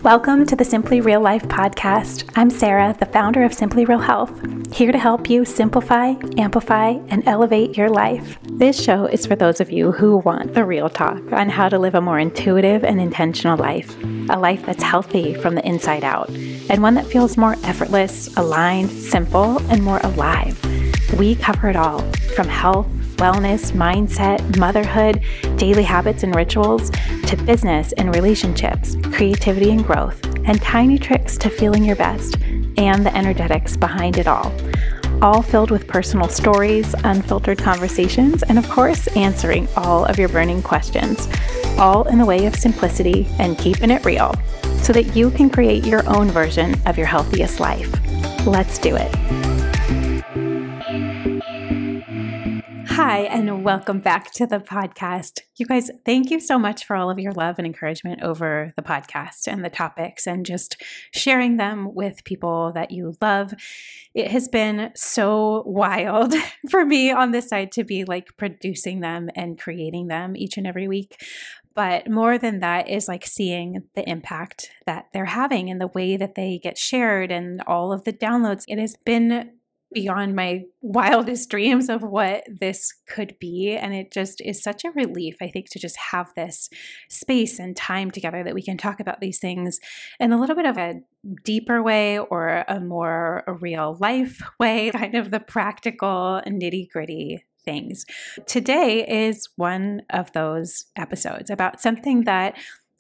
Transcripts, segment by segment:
Welcome to the Simply Real Life podcast. I'm Sarah, the founder of Simply Real Health, here to help you simplify, amplify, and elevate your life. This show is for those of you who want the real talk on how to live a more intuitive and intentional life, a life that's healthy from the inside out, and one that feels more effortless, aligned, simple, and more alive. We cover it all, from health, wellness, mindset, motherhood, daily habits and rituals, to business and relationships, creativity and growth, and tiny tricks to feeling your best, and the energetics behind it all filled with personal stories, unfiltered conversations, and of course, answering all of your burning questions, all in the way of simplicity and keeping it real, so that you can create your own version of your healthiest life. Let's do it. Hi, and welcome back to the podcast. You guys, thank you so much for all of your love and encouragement over the podcast and the topics and just sharing them with people that you love. It has been so wild for me on this side to be like producing them and creating them each and every week. But more than that is like seeing the impact that they're having and the way that they get shared and all of the downloads. It has been beyond my wildest dreams of what this could be. And it just is such a relief, I think, to just have this space and time together that we can talk about these things in a little bit of a deeper way or a more real life way, kind of the practical nitty gritty things. Today is one of those episodes about something that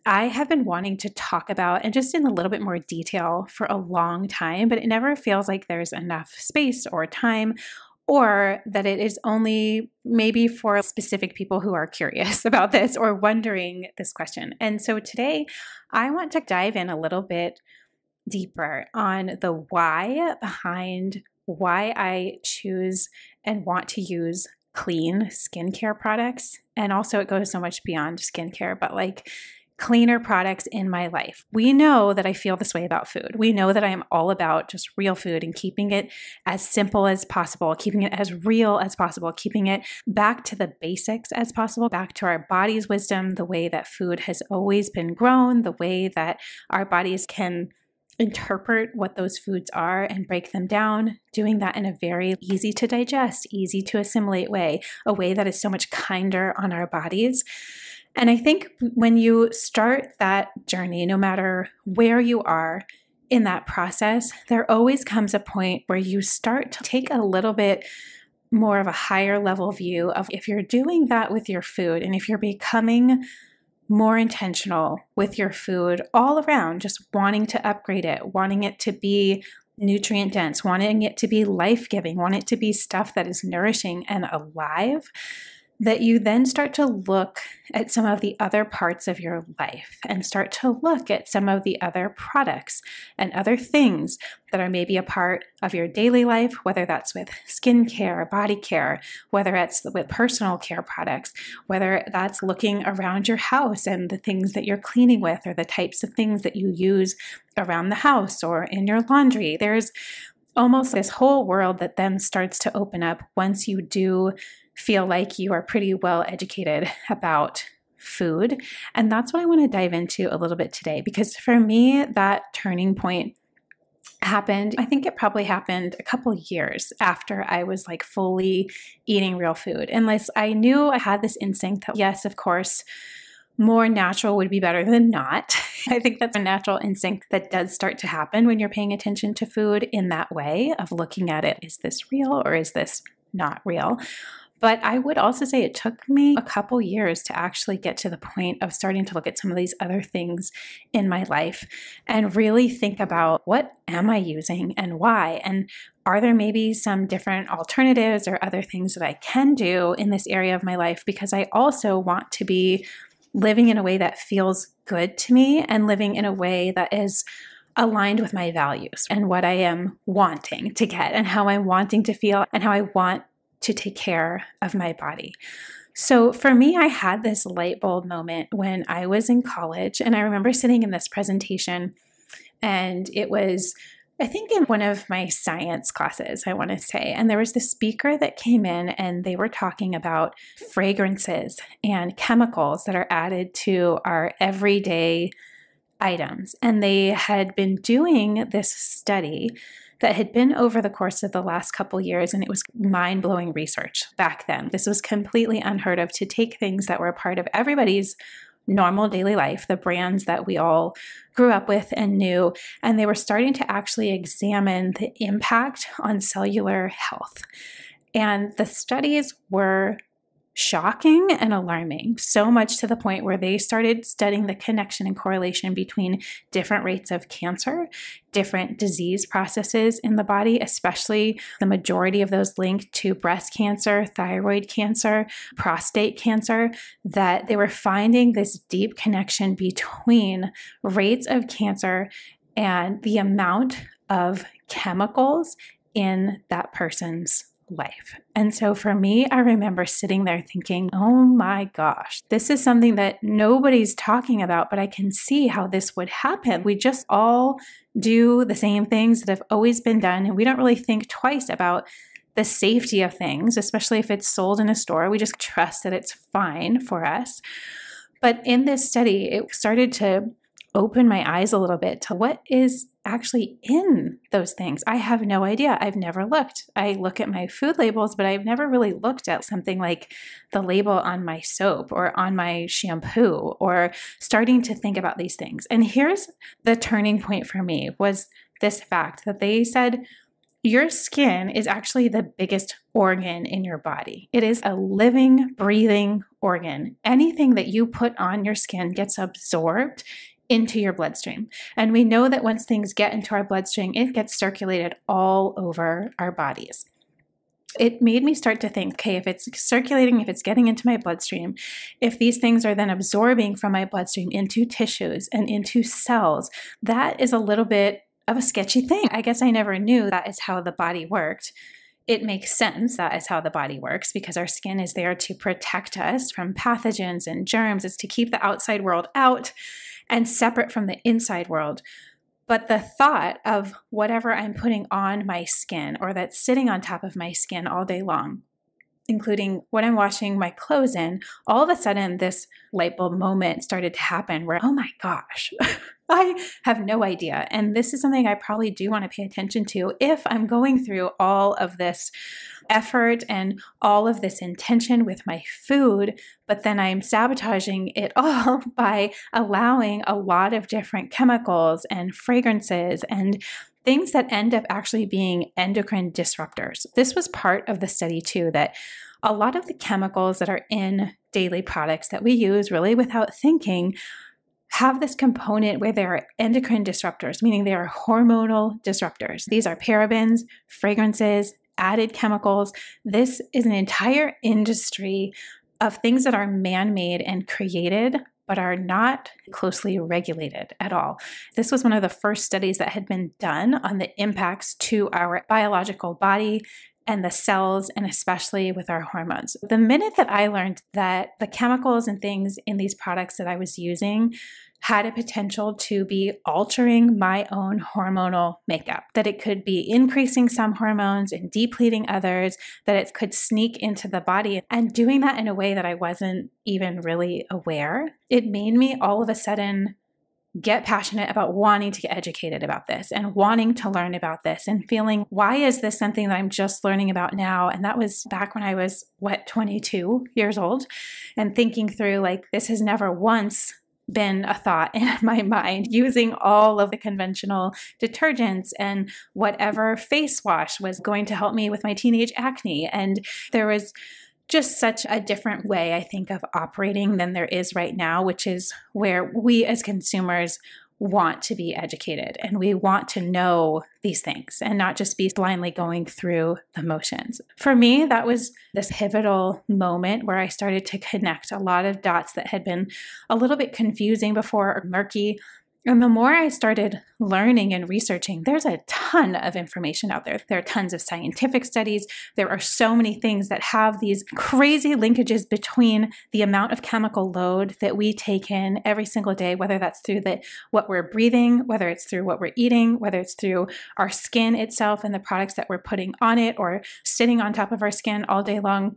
I have been wanting to talk about and just in a little bit more detail for a long time, but it never feels like there's enough space or time, or that it is only maybe for specific people who are curious about this or wondering this question. And so today I want to dive in a little bit deeper on the why behind why I choose and want to use clean skincare products. And also it goes so much beyond skincare, but like cleaner products in my life. We know that I feel this way about food. We know that I am all about just real food and keeping it as simple as possible, keeping it as real as possible, keeping it back to the basics as possible, back to our body's wisdom, the way that food has always been grown, the way that our bodies can interpret what those foods are and break them down, doing that in a very easy to digest, easy to assimilate way, a way that is so much kinder on our bodies. And I think when you start that journey, no matter where you are in that process, there always comes a point where you start to take a little bit more of a higher level view of if you're doing that with your food and if you're becoming more intentional with your food all around, just wanting to upgrade it, wanting it to be nutrient dense, wanting it to be life-giving, wanting it to be stuff that is nourishing and alive, that you then start to look at some of the other parts of your life and start to look at some of the other products and other things that are maybe a part of your daily life, whether that's with skincare, body care, whether it's with personal care products, whether that's looking around your house and the things that you're cleaning with or the types of things that you use around the house or in your laundry. There's almost this whole world that then starts to open up once you do feel like you are pretty well educated about food. And that's what I want to dive into a little bit today, because for me, that turning point happened, I think it probably happened a couple of years after I was like fully eating real food. Unless I knew I had this instinct that, yes, of course, more natural would be better than not. I think that's a natural instinct that does start to happen when you're paying attention to food in that way of looking at it. Is this real or is this not real? But I would also say it took me a couple years to actually get to the point of starting to look at some of these other things in my life and really think about what am I using and why? And are there maybe some different alternatives or other things that I can do in this area of my life? Because I also want to be living in a way that feels good to me and living in a way that is aligned with my values and what I am wanting to get and how I'm wanting to feel and how I want to take care of my body. So for me, I had this light bulb moment when I was in college, and I remember sitting in this presentation, and it was, I think, in one of my science classes, I want to say, and there was this speaker that came in and they were talking about fragrances and chemicals that are added to our everyday items. And they had been doing this study that had been over the course of the last couple years, and it was mind-blowing research back then. This was completely unheard of, to take things that were a part of everybody's normal daily life, the brands that we all grew up with and knew, and they were starting to actually examine the impact on cellular health. And the studies were shocking and alarming, so much to the point where they started studying the connection and correlation between different rates of cancer, different disease processes in the body, especially the majority of those linked to breast cancer, thyroid cancer, prostate cancer, that they were finding this deep connection between rates of cancer and the amount of chemicals in that person's life. And so for me, I remember sitting there thinking, oh my gosh, this is something that nobody's talking about, but I can see how this would happen. We just all do the same things that have always been done, and we don't really think twice about the safety of things, especially if it's sold in a store. We just trust that it's fine for us. But in this study, it started to open my eyes a little bit to what is actually in those things. I have no idea. I've never looked. I look at my food labels, but I've never really looked at something like the label on my soap or on my shampoo, or starting to think about these things. And here's the turning point for me, was this fact that they said, your skin is actually the biggest organ in your body. It is a living, breathing organ. Anything that you put on your skin gets absorbed into your bloodstream. And we know that once things get into our bloodstream, it gets circulated all over our bodies. It made me start to think, okay, if it's circulating, if it's getting into my bloodstream, if these things are then absorbing from my bloodstream into tissues and into cells, that is a little bit of a sketchy thing. I guess I never knew that is how the body worked. It makes sense that is how the body works, because our skin is there to protect us from pathogens and germs. It's to keep the outside world out and separate from the inside world. But the thought of whatever I'm putting on my skin, or that's sitting on top of my skin all day long, including what I'm washing my clothes in, all of a sudden this light bulb moment started to happen where, oh my gosh, I have no idea. And this is something I probably do want to pay attention to if I'm going through all of this effort and all of this intention with my food, but then I'm sabotaging it all by allowing a lot of different chemicals and fragrances and things that end up actually being endocrine disruptors. This was part of the study too, that a lot of the chemicals that are in daily products that we use really without thinking have this component where they are endocrine disruptors, meaning they are hormonal disruptors. These are parabens, fragrances, added chemicals. This is an entire industry of things that are man-made and created, but are not closely regulated at all. This was one of the first studies that had been done on the impacts to our biological body and the cells, and especially with our hormones. The minute that I learned that the chemicals and things in these products that I was using had a potential to be altering my own hormonal makeup, that it could be increasing some hormones and depleting others, that it could sneak into the body and doing that in a way that I wasn't even really aware, it made me all of a sudden get passionate about wanting to get educated about this and wanting to learn about this and feeling, why is this something that I'm just learning about now? And that was back when I was, 22 years old, and thinking through, like, this has never once been a thought in my mind, using all of the conventional detergents and whatever face wash was going to help me with my teenage acne. And there was just such a different way, I think, of operating than there is right now, which is where we as consumers want to be educated and we want to know these things and not just be blindly going through the motions. For me, that was this pivotal moment where I started to connect a lot of dots that had been a little bit confusing before or murky. And the more I started learning and researching, there's a ton of information out there. There are tons of scientific studies. There are so many things that have these crazy linkages between the amount of chemical load that we take in every single day, whether that's through what we're breathing, whether it's through what we're eating, whether it's through our skin itself and the products that we're putting on it or sitting on top of our skin all day long.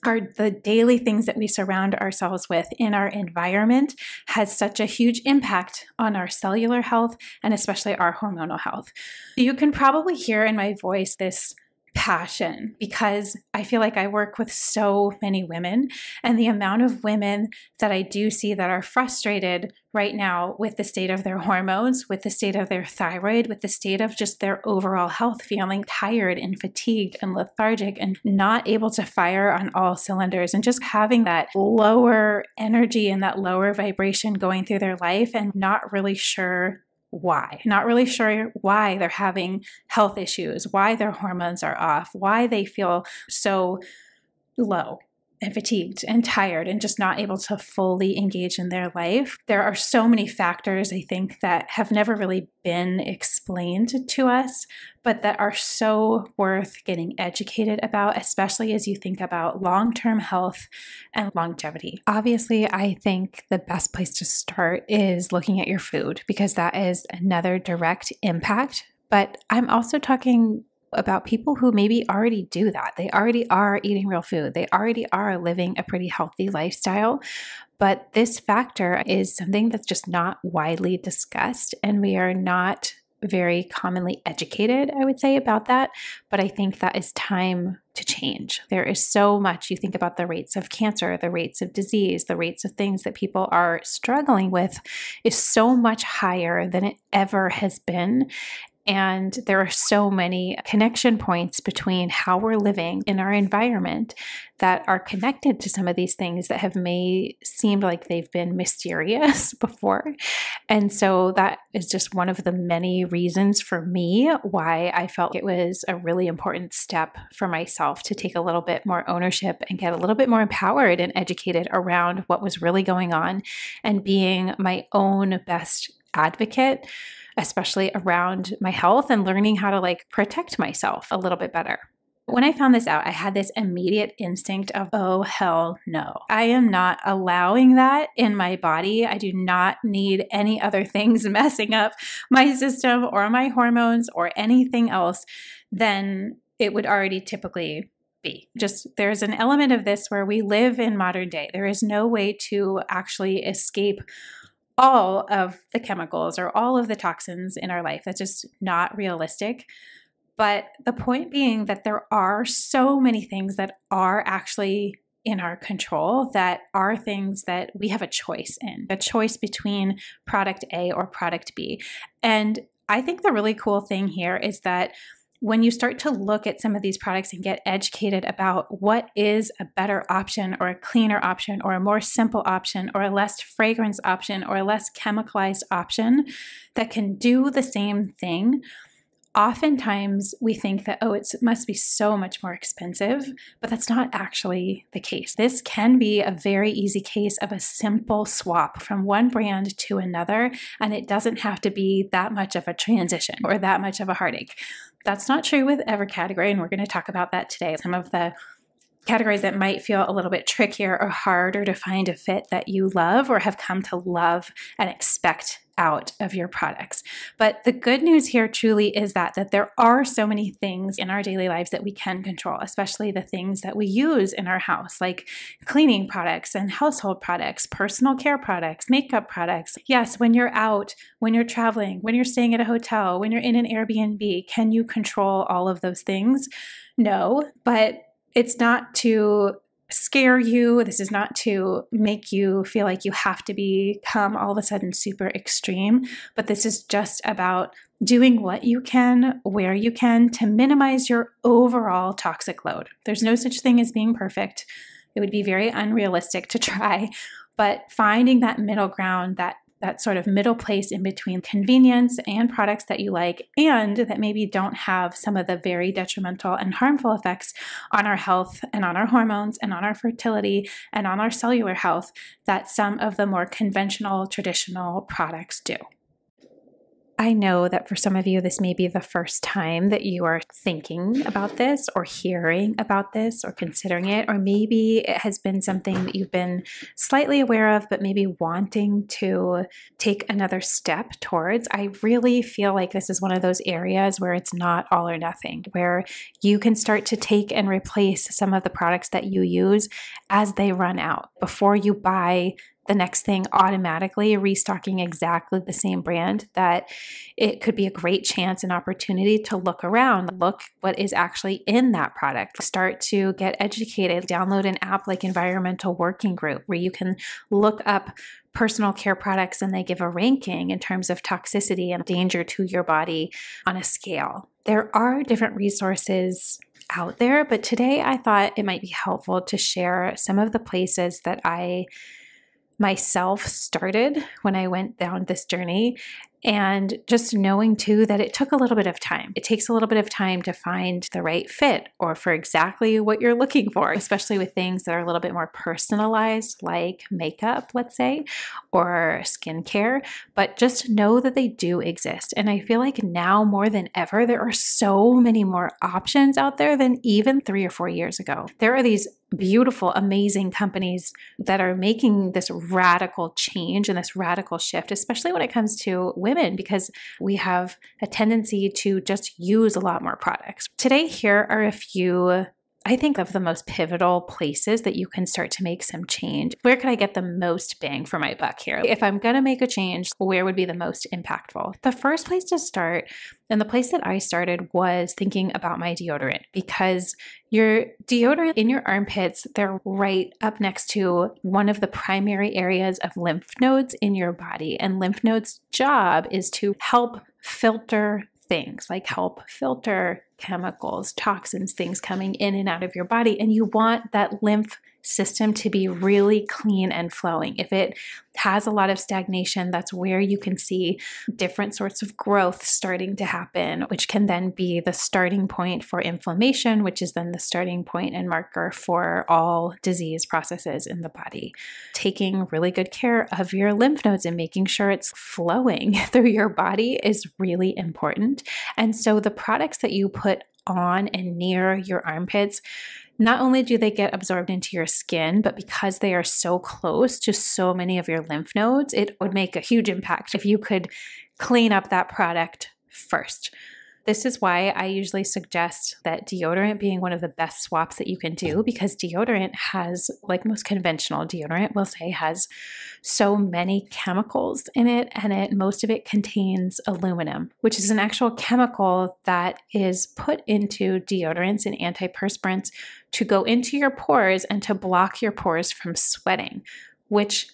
the daily things that we surround ourselves with in our environment has such a huge impact on our cellular health and especially our hormonal health. You can probably hear in my voice this passion because I feel like I work with so many women, and the amount of women that I do see that are frustrated right now with the state of their hormones, with the state of their thyroid, with the state of just their overall health, feeling tired and fatigued and lethargic and not able to fire on all cylinders, and just having that lower energy and that lower vibration going through their life and not really sure why they're having health issues, why their hormones are off, why they feel so low and fatigued and tired and just not able to fully engage in their life. There are so many factors, I think, that have never really been explained to us, but that are so worth getting educated about, especially as you think about long-term health and longevity. Obviously, I think the best place to start is looking at your food because that is another direct impact. But I'm also talking about people who maybe already do that. They already are eating real food. They already are living a pretty healthy lifestyle. But this factor is something that's just not widely discussed, and we are not very commonly educated, I would say, about that. But I think that is time to change. There is so much. You think about the rates of cancer, the rates of disease, the rates of things that people are struggling with is so much higher than it ever has been. And there are so many connection points between how we're living in our environment that are connected to some of these things that have seemed like they've been mysterious before. And so that is just one of the many reasons for me why I felt it was a really important step for myself to take a little bit more ownership and get a little bit more empowered and educated around what was really going on and being my own best advocate, especially around my health and learning how to protect myself a little bit better. When I found this out, I had this immediate instinct of, oh, hell no. I am not allowing that in my body. I do not need any other things messing up my system or my hormones or anything else than it would already typically be. Just there's an element of this where we live in modern day. There is no way to actually escape all of the chemicals or all of the toxins in our life. That's just not realistic. But the point being that there are so many things that are actually in our control, that are things that we have a choice in, a choice between product A or product B. And I think the really cool thing here is that when you start to look at some of these products and get educated about what is a better option or a cleaner option or a more simple option or a less fragrance option or a less chemicalized option that can do the same thing, oftentimes we think that, oh, it must be so much more expensive, but that's not actually the case. This can be a very easy case of a simple swap from one brand to another, and it doesn't have to be that much of a transition or that much of a heartache. That's not true with every category, and we're going to talk about that today. Some of the categories that might feel a little bit trickier or harder to find a fit that you love or have come to love and expect out of your products. But the good news here truly is that there are so many things in our daily lives that we can control, especially the things that we use in our house, like cleaning products and household products, personal care products, makeup products. Yes, when you're out, when you're traveling, when you're staying at a hotel, when you're in an Airbnb, can you control all of those things? No, but it's not to scare you. This is not to make you feel like you have to become all of a sudden super extreme, but this is just about doing what you can, where you can, to minimize your overall toxic load. There's no such thing as being perfect. It would be very unrealistic to try, but finding that middle ground, that sort of middle place in between convenience and products that you like and that maybe don't have some of the very detrimental and harmful effects on our health and on our hormones and on our fertility and on our cellular health that some of the more conventional, traditional products do. I know that for some of you, this may be the first time that you are thinking about this or hearing about this or considering it, or maybe it has been something that you've been slightly aware of, but maybe wanting to take another step towards. I really feel like this is one of those areas where it's not all or nothing, where you can start to take and replace some of the products that you use as they run out before you buy the next thing automatically, restocking exactly the same brand, that it could be a great chance and opportunity to look around, look what is actually in that product, start to get educated, download an app like Environmental Working Group where you can look up personal care products and they give a ranking in terms of toxicity and danger to your body on a scale. There are different resources out there, but today I thought it might be helpful to share some of the places that I myself started when I went down this journey, and just knowing too that it took a little bit of time. It takes a little bit of time to find the right fit or for exactly what you're looking for, especially with things that are a little bit more personalized, like makeup, let's say, or skincare. But just know that they do exist. And I feel like now more than ever, there are so many more options out there than even 3 or 4 years ago. There are these beautiful, amazing companies that are making this radical change and this radical shift, especially when it comes to women, because we have a tendency to just use a lot more products. Today, here are a few, I think, of the most pivotal places that you can start to make some change. Where can I get the most bang for my buck here? If I'm going to make a change, where would be the most impactful? The first place to start, and the place that I started, was thinking about my deodorant, because your deodorant in your armpits, they're right up next to one of the primary areas of lymph nodes in your body. And lymph nodes' job is to help filter things, like help filter chemicals, toxins, things coming in and out of your body. And you want that lymph system to be really clean and flowing. If it has a lot of stagnation, that's where you can see different sorts of growth starting to happen, which can then be the starting point for inflammation, which is then the starting point and marker for all disease processes in the body. Taking really good care of your lymph nodes and making sure it's flowing through your body is really important. And so the products that you put on and near your armpits, not only do they get absorbed into your skin, but because they are so close to so many of your lymph nodes, it would make a huge impact if you could clean up that product first. This is why I usually suggest that deodorant being one of the best swaps that you can do, because deodorant has, like most conventional deodorant, we'll say, has so many chemicals in it, and most of it contains aluminum, which is an actual chemical that is put into deodorants and antiperspirants to go into your pores and to block your pores from sweating, which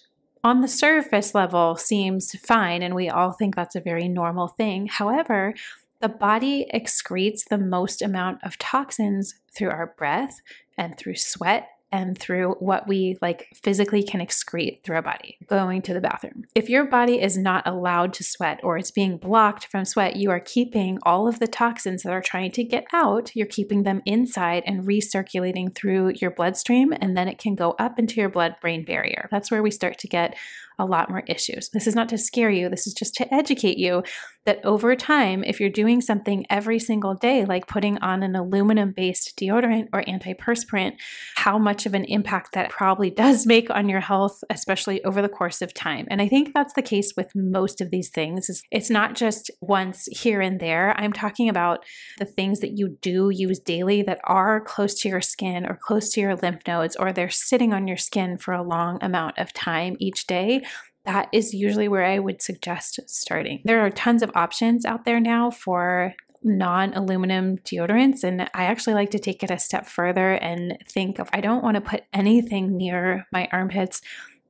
on the surface level seems fine, and we all think that's a very normal thing. However, the body excretes the most amount of toxins through our breath and through sweat and through what we physically can excrete through our body, going to the bathroom. If your body is not allowed to sweat or it's being blocked from sweat, you are keeping all of the toxins that are trying to get out, you're keeping them inside and recirculating through your bloodstream, and then it can go up into your blood-brain barrier. That's where we start to get a lot more issues. This is not to scare you. This is just to educate you that over time, if you're doing something every single day, like putting on an aluminum-based deodorant or antiperspirant, how much of an impact that probably does make on your health, especially over the course of time. And I think that's the case with most of these things. It's not just once here and there. I'm talking about the things that you do use daily that are close to your skin or close to your lymph nodes, or they're sitting on your skin for a long amount of time each day. That is usually where I would suggest starting. There are tons of options out there now for non-aluminum deodorants, and I actually like to take it a step further and think of, I don't want to put anything near my armpits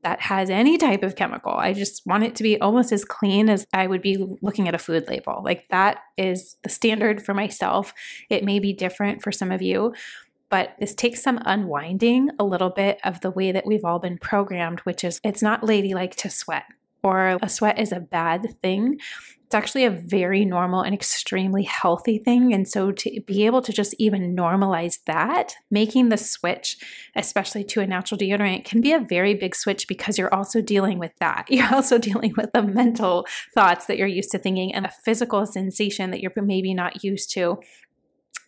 that has any type of chemical. I just want it to be almost as clean as I would be looking at a food label. That is the standard for myself. It may be different for some of you, but this takes some unwinding a little bit of the way that we've all been programmed, which is it's not ladylike to sweat. or a sweat is a bad thing. It's actually a very normal and extremely healthy thing. And so to be able to just even normalize that, making the switch, especially to a natural deodorant, can be a very big switch because you're also dealing with that. You're also dealing with the mental thoughts that you're used to thinking and a physical sensation that you're maybe not used to.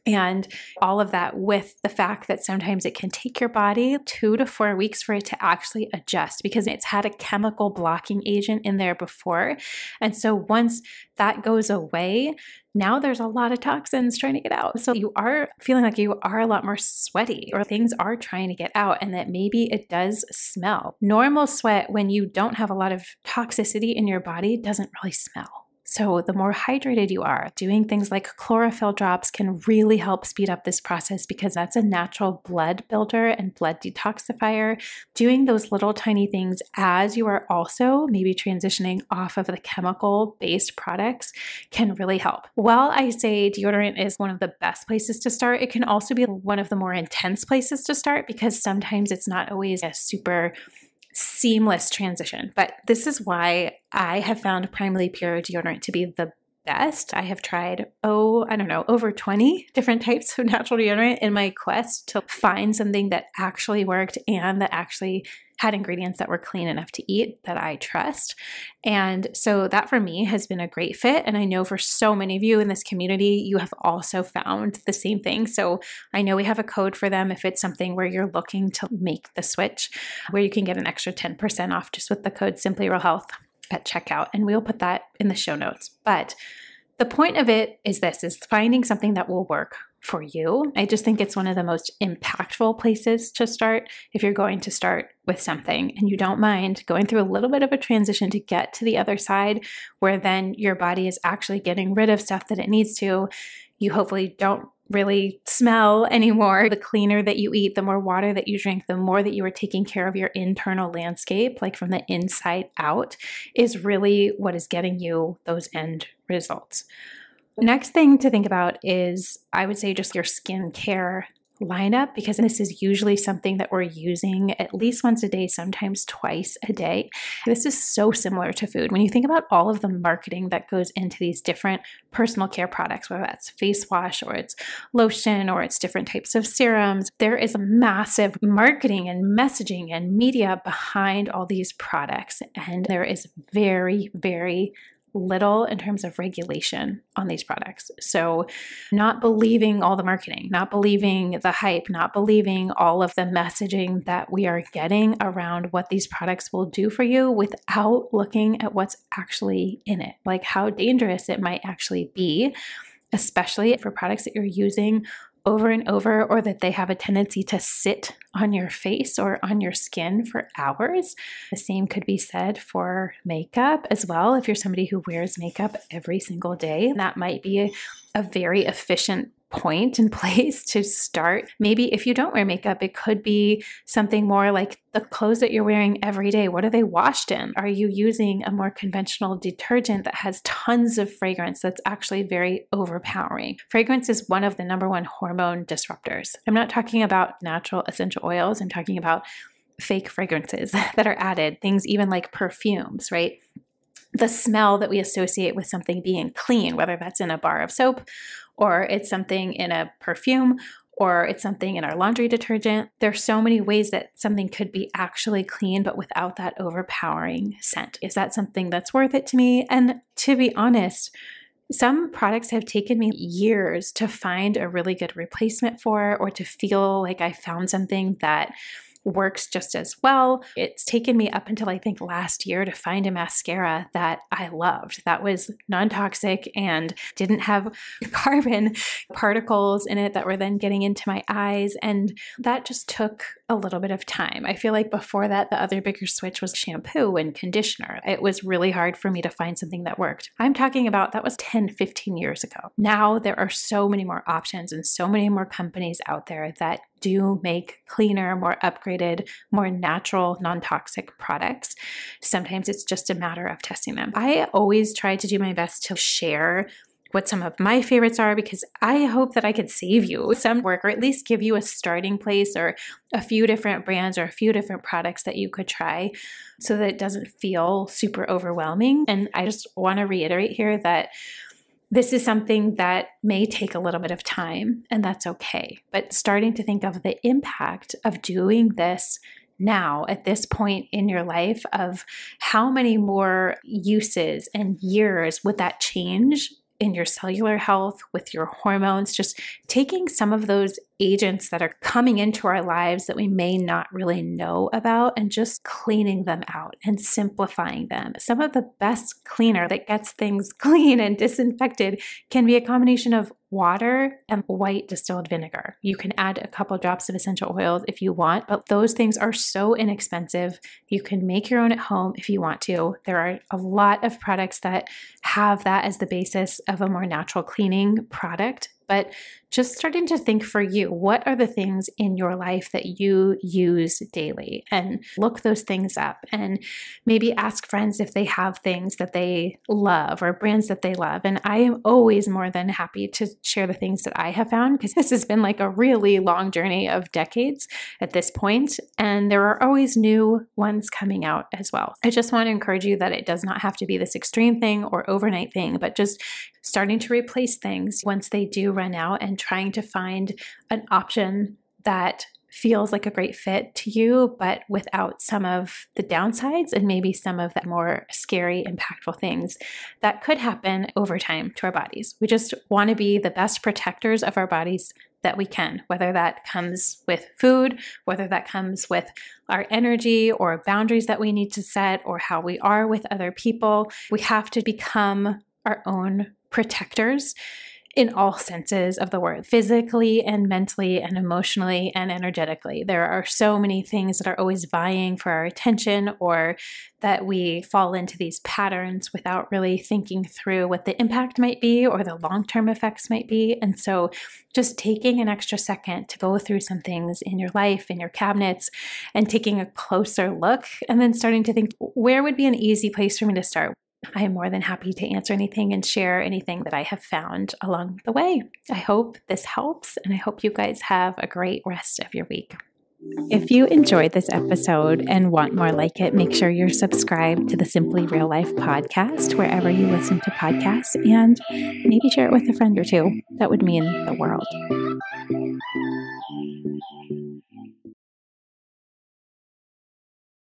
And all of that with the fact that sometimes it can take your body 2 to 4 weeks for it to actually adjust because it's had a chemical blocking agent in there before. And so once that goes away, now there's a lot of toxins trying to get out. So you are feeling like you are a lot more sweaty or things are trying to get out and that maybe it does smell. Normal sweat, when you don't have a lot of toxicity in your body, doesn't really smell. So the more hydrated you are, doing things like chlorophyll drops can really help speed up this process because that's a natural blood builder and blood detoxifier. Doing those little tiny things as you are also maybe transitioning off of the chemical-based products can really help. While I say deodorant is one of the best places to start, it can also be one of the more intense places to start because sometimes it's not always a super seamless transition. But this is why I have found Primarily Pure deodorant to be the best. I have tried, over 20 different types of natural deodorant in my quest to find something that actually worked and that actually had ingredients that were clean enough to eat that I trust. And so that for me has been a great fit. And I know for so many of you in this community, you have also found the same thing. So I know we have a code for them if it's something where you're looking to make the switch, where you can get an extra 10% off just with the code SimplyRealHealth at checkout. And we'll put that in the show notes. But the point of it is finding something that will work for you. I just think it's one of the most impactful places to start if you're going to start with something and you don't mind going through a little bit of a transition to get to the other side where then your body is actually getting rid of stuff that it needs to. You hopefully don't really smell anymore. The cleaner that you eat, the more water that you drink, the more that you are taking care of your internal landscape, like from the inside out, is really what is getting you those end results. Next thing to think about is, I would say, just your skincare lineup, because this is usually something that we're using at least once a day, sometimes twice a day. This is so similar to food. When you think about all of the marketing that goes into these different personal care products, whether that's face wash or it's lotion or it's different types of serums, there is a massive marketing and messaging and media behind all these products. And there is very, very little in terms of regulation on these products. So not believing all the marketing, not believing the hype, not believing all of the messaging that we are getting around what these products will do for you without looking at what's actually in it, like how dangerous it might actually be, especially for products that you're using over and over, or that they have a tendency to sit on your face or on your skin for hours. The same could be said for makeup as well. If you're somebody who wears makeup every single day, that might be a very efficient point and place to start. Maybe if you don't wear makeup, it could be something more like the clothes that you're wearing every day. What are they washed in? Are you using a more conventional detergent that has tons of fragrance that's actually very overpowering? Fragrance is one of the number one hormone disruptors. I'm not talking about natural essential oils. I'm talking about fake fragrances that are added, things even like perfumes, right? The smell that we associate with something being clean, whether that's in a bar of soap or it's something in a perfume or it's something in our laundry detergent. There's so many ways that something could be actually clean, but without that overpowering scent. Is that something that's worth it to me? And to be honest, some products have taken me years to find a really good replacement for, or to feel like I found something that works just as well. It's taken me up until I think last year to find a mascara that I loved, that was non-toxic and didn't have carbon particles in it that were then getting into my eyes. And that just took a little bit of time. I feel like before that, the other bigger switch was shampoo and conditioner. It was really hard for me to find something that worked. I'm talking about that was 10, 15 years ago. Now there are so many more options and so many more companies out there that do make cleaner, more upgraded, more natural, non-toxic products. Sometimes it's just a matter of testing them. I always try to do my best to share what some of my favorites are, because I hope that I could save you some work, or at least give you a starting place or a few different brands or a few different products that you could try so that it doesn't feel super overwhelming. And I just want to reiterate here that this is something that may take a little bit of time, and that's okay. But starting to think of the impact of doing this now at this point in your life, of how many more uses and years would that change in your cellular health, with your hormones, just taking some of those agents that are coming into our lives that we may not really know about and just cleaning them out and simplifying them. Some of the best cleaner that gets things clean and disinfected can be a combination of water and white distilled vinegar. You can add a couple drops of essential oils if you want, but those things are so inexpensive. You can make your own at home if you want to. There are a lot of products that have that as the basis of a more natural cleaning product. But just starting to think for you, what are the things in your life that you use daily? And look those things up, and maybe ask friends if they have things that they love or brands that they love. And I am always more than happy to share the things that I have found, because this has been like a really long journey of decades at this point, and there are always new ones coming out as well. I just want to encourage you that it does not have to be this extreme thing or overnight thing, but just starting to replace things once they do run out, and trying to find an option that feels like a great fit to you, but without some of the downsides and maybe some of the more scary, impactful things that could happen over time to our bodies. We just want to be the best protectors of our bodies that we can, whether that comes with food, whether that comes with our energy or boundaries that we need to set, or how we are with other people. We have to become our own protectors in all senses of the word, physically and mentally and emotionally and energetically. There are so many things that are always vying for our attention, or that we fall into these patterns without really thinking through what the impact might be or the long-term effects might be. And so just taking an extra second to go through some things in your life, in your cabinets, and taking a closer look, and then starting to think, where would be an easy place for me to start? I am more than happy to answer anything and share anything that I have found along the way. I hope this helps, and I hope you guys have a great rest of your week. If you enjoyed this episode and want more like it, make sure you're subscribed to the Simply Real Life podcast wherever you listen to podcasts, and maybe share it with a friend or two. That would mean the world.